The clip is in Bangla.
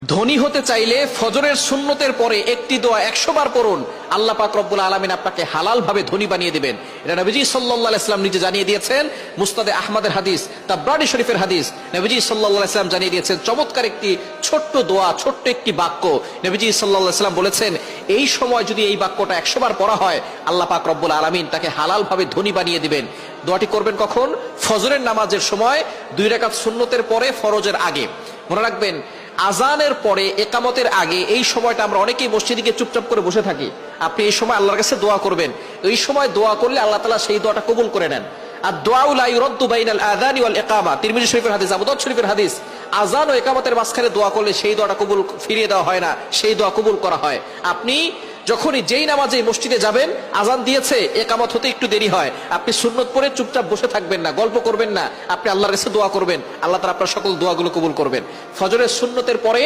ধনী হতে চাইলে ফজরের সুন্নতের পরে একটি দোয়া 100 বার পড়ুন, আল্লাহ পাক রব্বুল আলামিন আপনাকে হালাল ভাবে ধনী বানিয়ে দিবেন। এটা নবীজি সাল্লাল্লাহু আলাইহি ওয়াসাল্লাম নিজে জানিয়ে দিয়েছেন। মুসনাদে আহমদের হাদিস, তাবরানী শরীফের হাদিস। নবীজি সাল্লাল্লাহু আলাইহি ওয়াসাল্লাম জানিয়ে দিয়েছেন চমৎকার একটি ছোট্ট দোয়া, ছোট্ট একটি বাক্য। নবীজি সাল্লাল্লাহু আলাইহি ওয়াসাল্লাম বলেছেন, এই সময় যদি এই বাক্যটা 100 বার পড়া হয়, আল্লাহ পাক রব্বুল আলামিন তাকে হালাল ভাবে ধনী বানিয়ে দিবেন। দোয়াটি করবেন কখন? ফজরের নামাজের সময়, 2 রাকাত সুন্নতের পরে, ফরজের আগে। মনে রাখবেন, আজানের পরে, একামতের আগে এই সময়টা আমরা অনেকেই মসজিদে গিয়ে চুপচাপ করে বসে থাকি। আপনি এই সময় আল্লাহর কাছে দোয়া করবেন। এই সময় দোয়া করলে আল্লাহ তাআলা সেই দোয়াটা কবুল করে নেন। আর দোয়া লা ইউরাদ্দু বাইনাল আযানি ওয়াল ইকামা, তিরমিজি শরীফের হাদিস, আবু দাউদ শরীফের হাদিস। আজান ও ইকামতের মাঝখানে দোয়া করলে সেই দোয়াটা কবুল ফিরিয়ে দেওয়া হয় না, সেই দোয়া কবুল করা হয়। আপনি যখনই যেই নামাজে মসজিদে যাবেন, আজান দিয়েছে, একামত হতে একটু দেরি হয়, আপনি সুন্নত পড়ে চুপচাপ বসে থাকবেন না, গল্প করবেন না, আপনি আল্লাহর কাছে দোয়া করবেন। আল্লাহ তাআলা আপনার সকল দোয়াগুলো কবুল করবেন। ফজরের সুন্নতের পরে